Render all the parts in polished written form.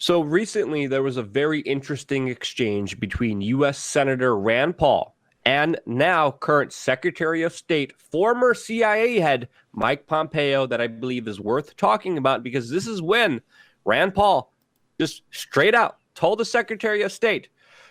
So recently, there was a very interesting exchange between U.S. Senator Rand Paul and now current Secretary of State, former CIA head Mike Pompeo, that I believe is worth talking about, because this is when Rand Paul just straight out told the Secretary of State,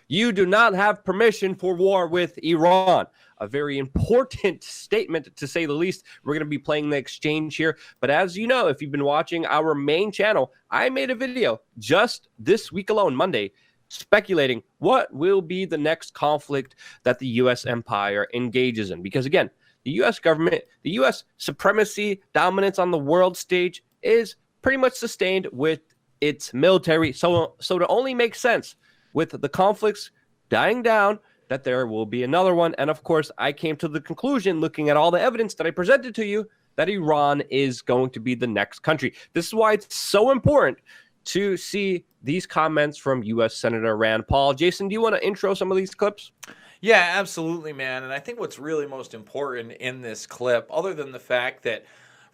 "You do not have permission for war with Iran." A very important statement, to say the least. We're going to be playing the exchange here. But as you know, if you've been watching our main channel, I made a video just this week alone, Monday, speculating what will be the next conflict that the U.S. empire engages in. Because again, the U.S. government, the U.S. supremacy, dominance on the world stage is pretty much sustained with its military. So to only make sense with the conflicts dying down, that there will be another one. And of course, I came to the conclusion, looking at all the evidence that I presented to you, that Iran is going to be the next country. This is why it's so important to see these comments from U.S. Senator Rand Paul. Jason, do you want to intro some of these clips? Yeah, absolutely, man. And I think what's really most important in this clip, other than the fact that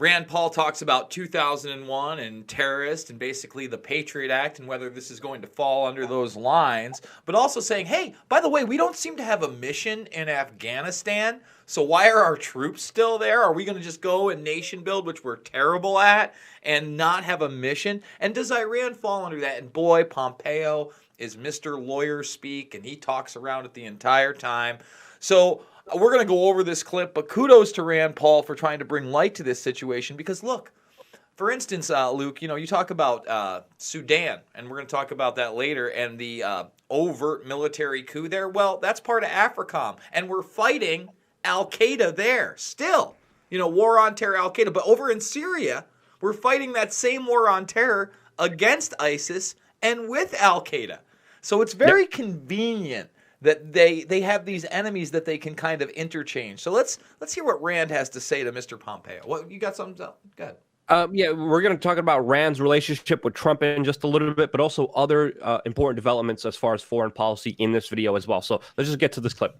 Rand Paul talks about 2001 and terrorists and basically the Patriot Act and whether this is going to fall under those lines, but also saying, hey, by the way, we don't seem to have a mission in Afghanistan, so why are our troops still there? Are we going to just go and nation build, which we're terrible at, and not have a mission? And does Iran fall under that? And boy, Pompeo is Mr. Lawyer Speak, and he talks around it the entire time. So we're going to go over this clip, but kudos to Rand Paul for trying to bring light to this situation. Because look, for instance, Luke, you talk about Sudan, and we're going to talk about that later, and the overt military coup there. Well, that's part of AFRICOM, and we're fighting Al-Qaeda there still. War on terror, Al-Qaeda. But over in Syria, we're fighting that same war on terror against ISIS and with Al-Qaeda. So it's very convenient that they have these enemies that they can kind of interchange. So let's hear what Rand has to say to Mr. Pompeo. What, you got something? Go ahead. Yeah, we're going to talk about Rand's relationship with Trump in just a little bit, but also other important developments as far as foreign policy in this video as well. So let's just get to this clip.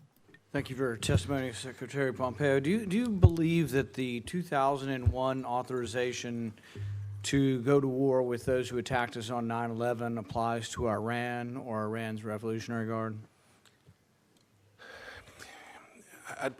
Thank you for your testimony, Secretary Pompeo. Do you believe that the 2001 authorization to go to war with those who attacked us on 9/11 applies to Iran or Iran's Revolutionary Guard?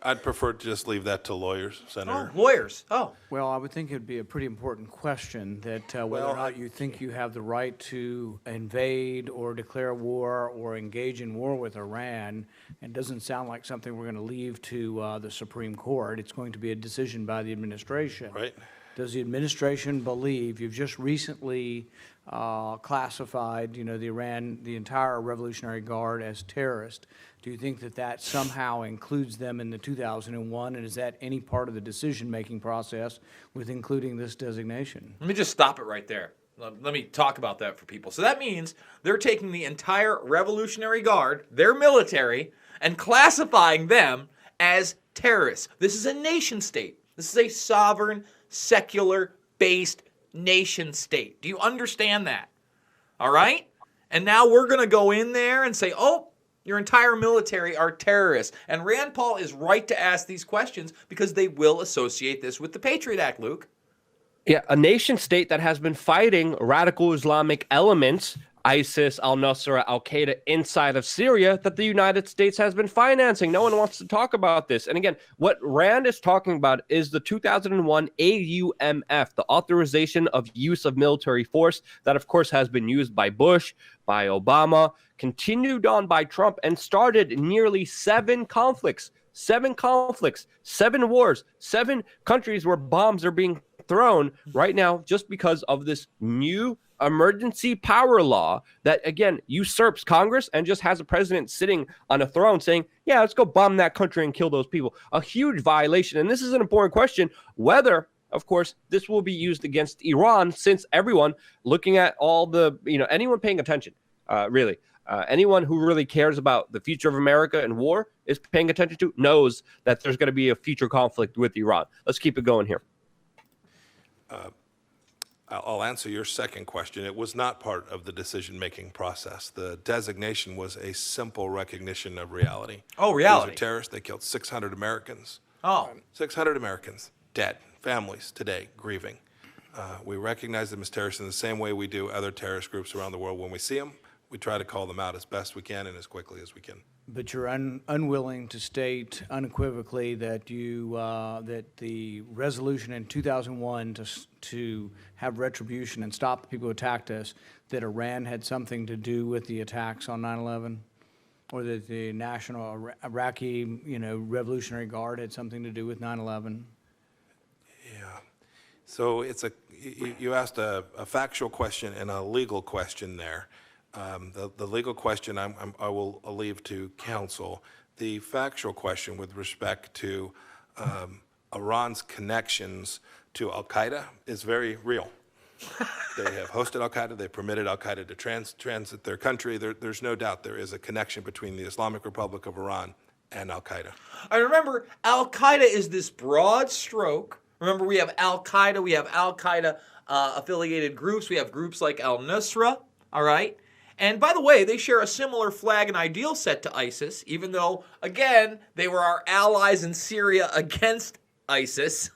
I'd prefer to just leave that to lawyers, Senator. Oh, lawyers. Oh. Well, I would think it would be a pretty important question that whether or not you think you have the right to invade or declare war or engage in war with Iran. It doesn't sound like something we're going to leave to the Supreme Court. It's going to be a decision by the administration. Right. Does the administration believe you've just recently classified, the entire Revolutionary Guard as terrorist? Do you think that that somehow includes them in the 2001, and is that any part of the decision-making process with including this designation? Let me just stop it right there. Let me talk about that for people. So that means they're taking the entire Revolutionary Guard, their military, and classifying them as terrorists. This is a nation state. This is a sovereign, secular-based nation state. Do you understand that? All right? And now we're going to go in there and say, oh, your entire military are terrorists. And Rand Paul is right to ask these questions because they will associate this with the Patriot Act, Luke. Yeah, a nation state that has been fighting radical Islamic elements, ISIS, al-Nusra, al-Qaeda, inside of Syria, that the United States has been financing. No one wants to talk about this. And again, what Rand is talking about is the 2001 AUMF, the authorization of use of military force that, of course, has been used by Bush, by Obama, continued on by Trump, and started nearly 7 conflicts, 7 wars, 7 countries where bombs are being thrown right now just because of this new emergency power law that, again, usurps Congress and just has a president sitting on a throne saying, yeah, let's go bomb that country and kill those people. A huge violation. And this is an important question, whether, of course, this will be used against Iran, since everyone looking at all the, anyone paying attention, anyone who really cares about the future of America and war is paying attention to, knows that there's going to be a future conflict with Iran. Let's keep it going here. I'll answer your second question. It was not part of the decision-making process. The designation was a simple recognition of reality. Oh, reality. These are terrorists. They killed 600 Americans. Oh. 600 Americans dead. Families today grieving. We recognize them as terrorists in the same way we do other terrorist groups around the world. When we see them, we try to call them out as best we can and as quickly as we can. But you're unwilling to state unequivocally that that the resolution in 2001 to have retribution and stop the people who attacked us, that Iran had something to do with the attacks on 9/11, or that the National Iraqi, Revolutionary Guard had something to do with 9/11. Yeah. So you asked a factual question and a legal question there. The legal question I will leave to counsel. The factual question with respect to Iran's connections to al-Qaeda is very real. They have hosted al-Qaeda. They permitted al-Qaeda to transit their country. There's no doubt there is a connection between the Islamic Republic of Iran and al-Qaeda. I remember al-Qaeda is this broad stroke. Remember, we have al-Qaeda. We have al-Qaeda affiliated groups. We have groups like al-Nusra, all right? And by the way, they share a similar flag and ideal set to ISIS, even though, again, they were our allies in Syria against ISIS.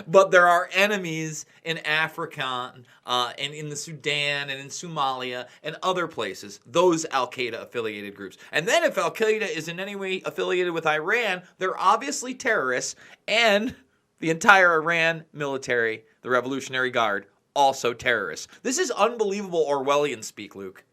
But there are enemies in Africa and in the Sudan and in Somalia and other places, those al-Qaeda affiliated groups. And then if al-Qaeda is in any way affiliated with Iran, they're obviously terrorists, and the entire Iran military, the Revolutionary Guard, also terrorists. This is unbelievable Orwellian speak, Luke.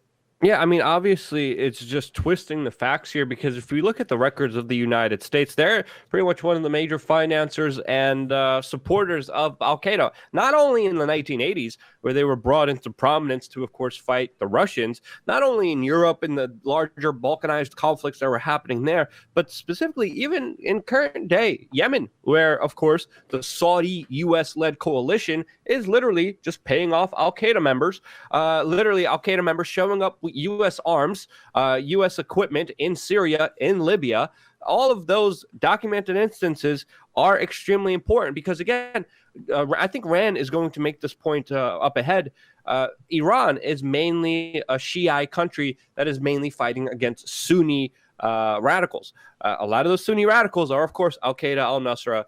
Yeah, I mean, obviously, it's just twisting the facts here, because if we look at the records of the United States, they're pretty much one of the major financiers and supporters of al-Qaeda, not only in the 1980s, where they were brought into prominence to, of course, fight the Russians, not only in Europe in the larger Balkanized conflicts that were happening there, but specifically even in current day Yemen, where, of course, the Saudi U.S.-led coalition is literally just paying off al-Qaeda members, literally al-Qaeda members showing up with U.S. arms, U.S. equipment in Syria, in Libya. All of those documented instances are extremely important because, again, I think Rand is going to make this point up ahead. Iran is mainly a Shiite country that is mainly fighting against Sunni radicals. A lot of those Sunni radicals are, of course, al-Qaeda, al-Nusra,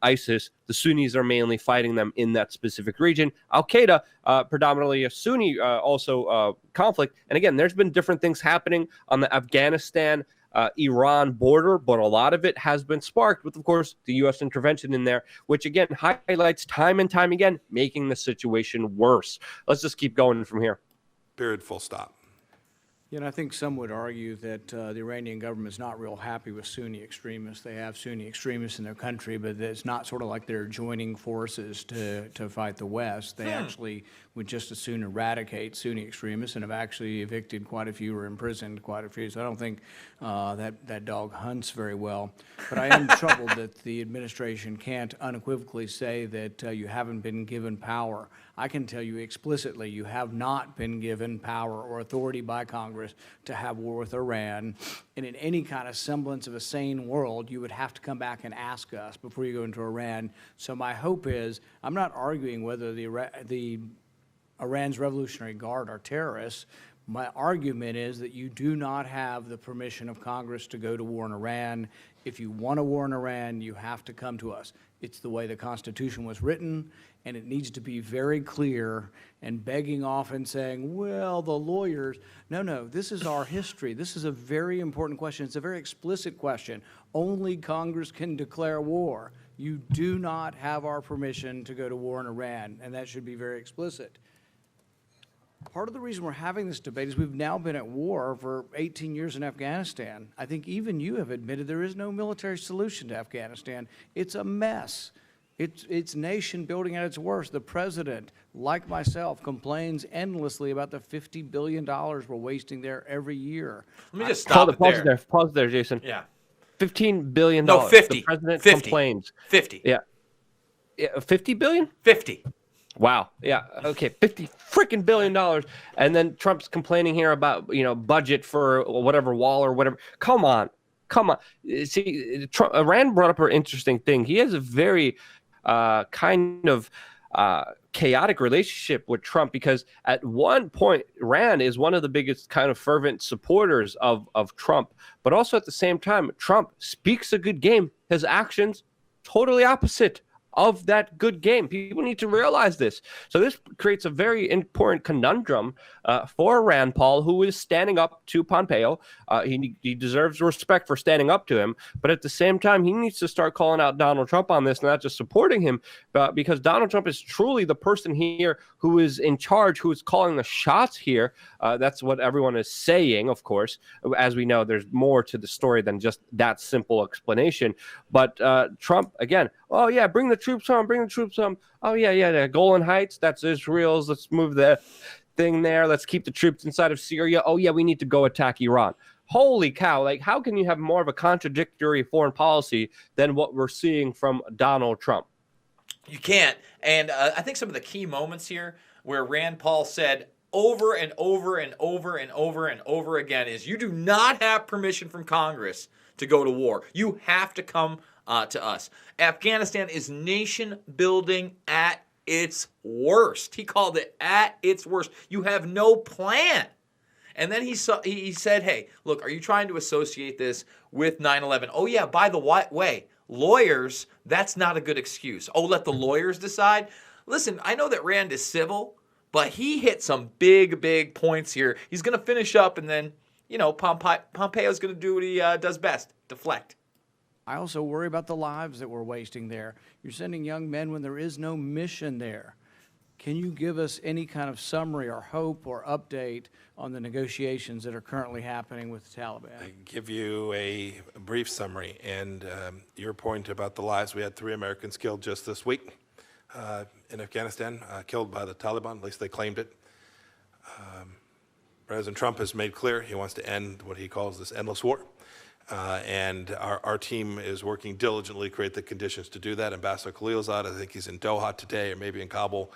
ISIS. The Sunnis are mainly fighting them in that specific region. Al-Qaeda, predominantly a Sunni conflict. And again, there's been different things happening on the Afghanistan Iran border, but a lot of it has been sparked with, of course, the U.S. intervention in there, which again highlights time and time again, making the situation worse. Let's just keep going from here. Period, full stop. You know, I think some would argue that the Iranian government is not real happy with Sunni extremists. They have Sunni extremists in their country, but it's not sort of like they're joining forces to fight the West. They actually would just as soon eradicate Sunni extremists and have actually evicted quite a few or imprisoned quite a few. So I don't think that dog hunts very well. But I am troubled that the administration can't unequivocally say that you haven't been given power. I can tell you explicitly, you have not been given power or authority by Congress to have war with Iran. And in any kind of semblance of a sane world, you would have to come back and ask us before you go into Iran. So my hope is, I'm not arguing whether the Iran's Revolutionary Guard are terrorists. My argument is that you do not have the permission of Congress to go to war in Iran. If you want a war in Iran, you have to come to us. It's the way the Constitution was written, and it needs to be very clear, and begging off and saying, well, the lawyers. No, this is our history. This is a very important question. It's a very explicit question. Only Congress can declare war. You do not have our permission to go to war in Iran, and that should be very explicit. Part of the reason we're having this debate is we've now been at war for 18 years in Afghanistan. I think even you have admitted there is no military solution to Afghanistan. It's a mess. It's nation building at its worst. The president, like myself, complains endlessly about the $50 billion we're wasting there every year. Let me just stop it there. Pause there, Jason. Yeah. $15 billion. No, 50. The president 50. complains. 50. Yeah. 50 billion? 50. Wow. Yeah. Okay. $50 freaking billion. And then Trump's complaining here about, budget for whatever wall or whatever. Come on. See, Rand brought up an interesting thing. He has a very kind of chaotic relationship with Trump, because at one point, Rand is one of the biggest kind of fervent supporters of Trump. But also at the same time, Trump speaks a good game. His actions, totally opposite of that good game. People need to realize this. So this creates a very important conundrum for Rand Paul, who is standing up to Pompeo. He deserves respect for standing up to him, but at the same time, he needs to start calling out Donald Trump on this, not just supporting him, because Donald Trump is truly the person here who is in charge, who is calling the shots here. That's what everyone is saying, of course. As we know, there's more to the story than just that simple explanation. But Trump, again, oh, yeah, bring the troops home, bring the troops home. Oh, yeah, Golan Heights, that's Israel's. Let's move the thing there. Let's keep the troops inside of Syria. Oh, yeah, we need to go attack Iran. Holy cow, like, how can you have more of a contradictory foreign policy than what we're seeing from Donald Trump? You can't. And I think some of the key moments here where Rand Paul said over and over and over and over and over again is, you do not have permission from Congress to go to war. You have to come to us. Afghanistan is nation building at its worst. He called it at its worst. You have no plan. And then he said, hey, look, are you trying to associate this with 9/11? Oh, yeah, by the way, lawyers, that's not a good excuse. Oh, let the lawyers decide. Listen, I know that Rand is civil, but he hit some big points here. He's going to finish up, and then, Pompeo's going to do what he does best, deflect. I also worry about the lives that we're wasting there. You're sending young men when there is no mission there. Can you give us any kind of summary or hope or update on the negotiations that are currently happening with the Taliban? I can give you a brief summary. And your point about the lives, we had 3 Americans killed just this week in Afghanistan, killed by the Taliban, at least they claimed it. President Trump has made clear he wants to end what he calls this endless war. And our team is working diligently to create the conditions to do that. Ambassador Khalilzad, I think he's in Doha today or maybe in Kabul,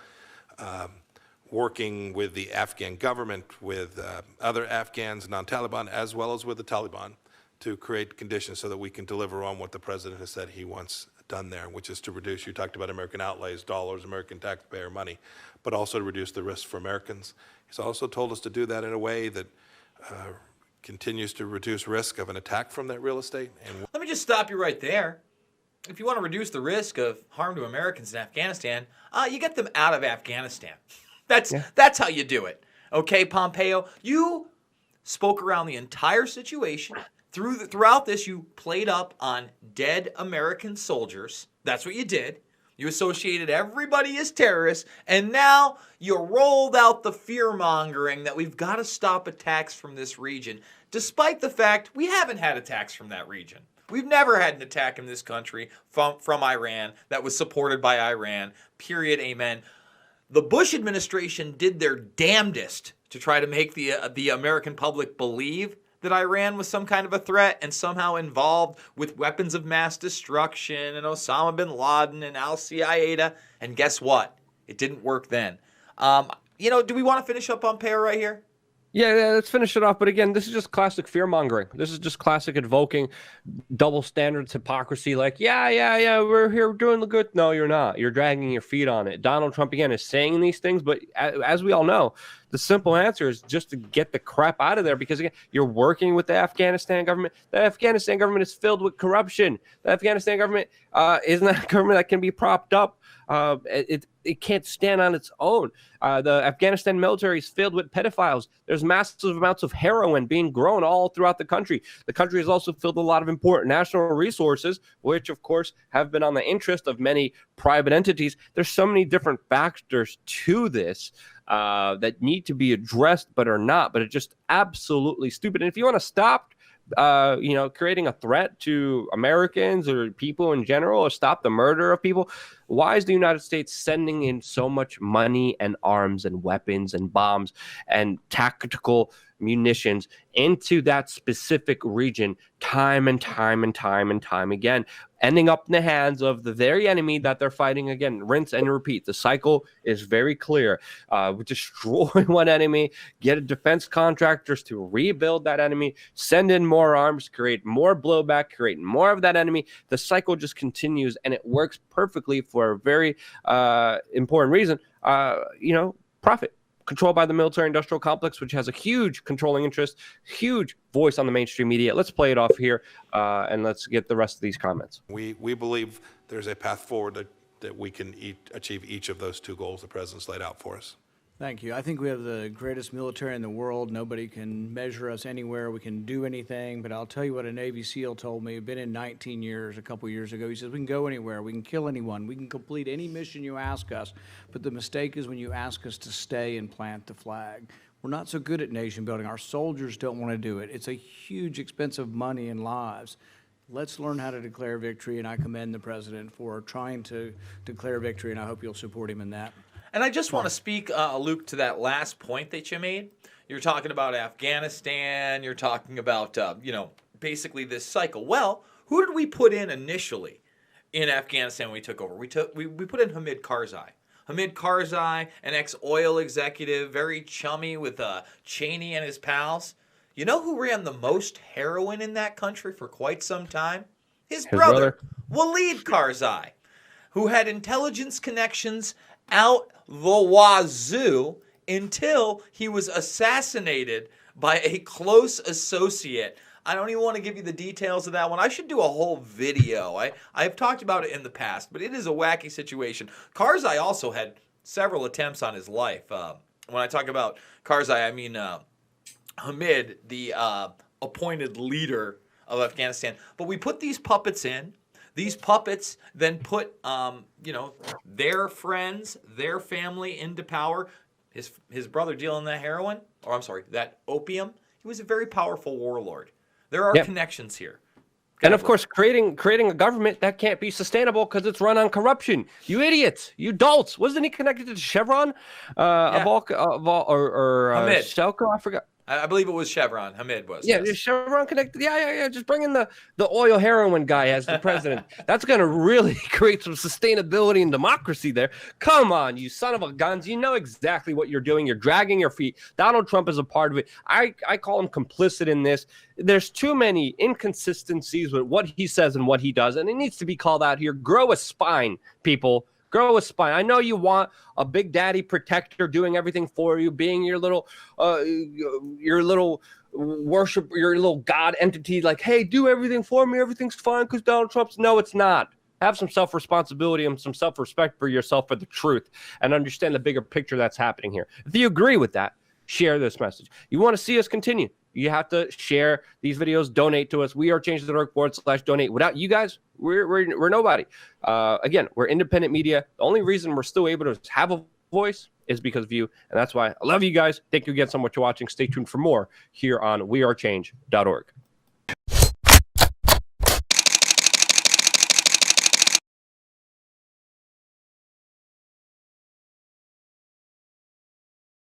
working with the Afghan government, with other Afghans, non-Taliban, as well as with the Taliban, to create conditions so that we can deliver on what the president has said he wants done there, which is to reduce, you talked about American outlays, dollars, American taxpayer money, but also to reduce the risks for Americans. He's also told us to do that in a way that continues to reduce risk of an attack from that real estate. And let me just stop you right there. If you want to reduce the risk of harm to Americans in Afghanistan, you get them out of Afghanistan. That's how you do it. Okay, Pompeo, you spoke around the entire situation. Throughout this, you played up on dead American soldiers. That's what you did. You associated everybody as terrorists, and now you rolled out the fear-mongering that we've got to stop attacks from this region, despite the fact we haven't had attacks from that region. We've never had an attack in this country from Iran that was supported by Iran, period, amen. The Bush administration did their damnedest to try to make the American public believe that Iran was some kind of a threat and somehow involved with weapons of mass destruction and Osama bin Laden and al-Qaeda. And guess what? It didn't work then. Do we want to finish up Pompeo right here? Yeah, let's finish it off. But again, this is just classic fear-mongering. This is just classic invoking double standards, hypocrisy. Like, yeah, we're here doing the good. No, you're not. You're dragging your feet on it. Donald Trump, again, is saying these things. But as we all know, the simple answer is just to get the crap out of there. Because, again, you're working with the Afghanistan government. The Afghanistan government is filled with corruption. The Afghanistan government is not a government that can be propped up. It can't stand on its own. The Afghanistan military is filled with pedophiles. There's massive amounts of heroin being grown all throughout the country. The country is also filled with a lot of important national resources, which, of course, have been on the interest of many private entities. There's so many different factors to this that need to be addressed but are not. But it's just absolutely stupid. And if you want to stop creating a threat to Americans or people in general, or stop the murder of people, why is the United States sending in so much money and arms and weapons and bombs and tactical munitions into that specific region time and time again, ending up in the hands of the very enemy that they're fighting? Again, rinse and repeat. The cycle is very clear. Destroy one enemy, get defense contractors to rebuild that enemy, send in more arms, create more blowback, create more of that enemy. The cycle just continues, and it works perfectly for a very important reason. Profit. Controlled by the military-industrial complex, which has a huge controlling interest, huge voice on the mainstream media. Let's play it off here, and let's get the rest of these comments. We believe there's a path forward that that we can achieve each of those two goals the president's laid out for us. Thank you. I think we have the greatest military in the world. Nobody can measure us anywhere. We can do anything. But I'll tell you what a Navy SEAL told me. He'd been in 19 years, a couple years ago. He says, we can go anywhere. We can kill anyone. We can complete any mission you ask us. But the mistake is when you ask us to stay and plant the flag. We're not so good at nation building. Our soldiers don't want to do it. It's a huge expense of money and lives. Let's learn how to declare victory, and I commend the president for trying to declare victory, and I hope you'll support him in that. And I just want to speak, Luke, to that last point that you made. You're talking about Afghanistan. You're talking about, basically this cycle. Well, who did we put in initially in Afghanistan when we took over? We put in Hamid Karzai. Hamid Karzai, an ex-oil executive, very chummy with Cheney and his pals. You know who ran the most heroin in that country for quite some time? His brother, Walid Karzai, who had intelligence connections out the wazoo until he was assassinated by a close associate. I don't even want to give you the details of that one. I should do a whole video. I've talked about it in the past, but it is a wacky situation. Karzai also had several attempts on his life. When I talk about Karzai, I mean Hamid, the appointed leader of Afghanistan. But we put these puppets in. These puppets then put, their friends, their family into power. His brother dealing that heroin, that opium. He was a very powerful warlord. There are connections here. And of course, creating a government that can't be sustainable because it's run on corruption. You idiots, you dolts. Wasn't he connected to Chevron? Hamid. Stelco? I forgot. I believe it was Chevron. Hamid was. Yeah, yes. Chevron connected. Yeah. Just bring in the oil heroin guy as the president. That's going to really create some sustainability and democracy there. Come on, you son of a guns. You know exactly what you're doing. You're dragging your feet. Donald Trump is a part of it. I call him complicit in this. There's too many inconsistencies with what he says and what he does, and it needs to be called out here. Grow a spine, people. Grow a spine. I know you want a big daddy protector doing everything for you, being your little worship, your little God entity. Like, hey, do everything for me. Everything's fine because Donald Trump's. No, it's not. Have some self-responsibility and some self-respect for yourself for the truth and understand the bigger picture that's happening here. If you agree with that, share this message. You want to see us continue, you have to share these videos, donate to us. We are change.org/donate. Without you guys, we're nobody. Again, we're independent media. The only reason we're still able to have a voice is because of you. And that's why I love you guys. Thank you again so much for watching. Stay tuned for more here on wearechange.org.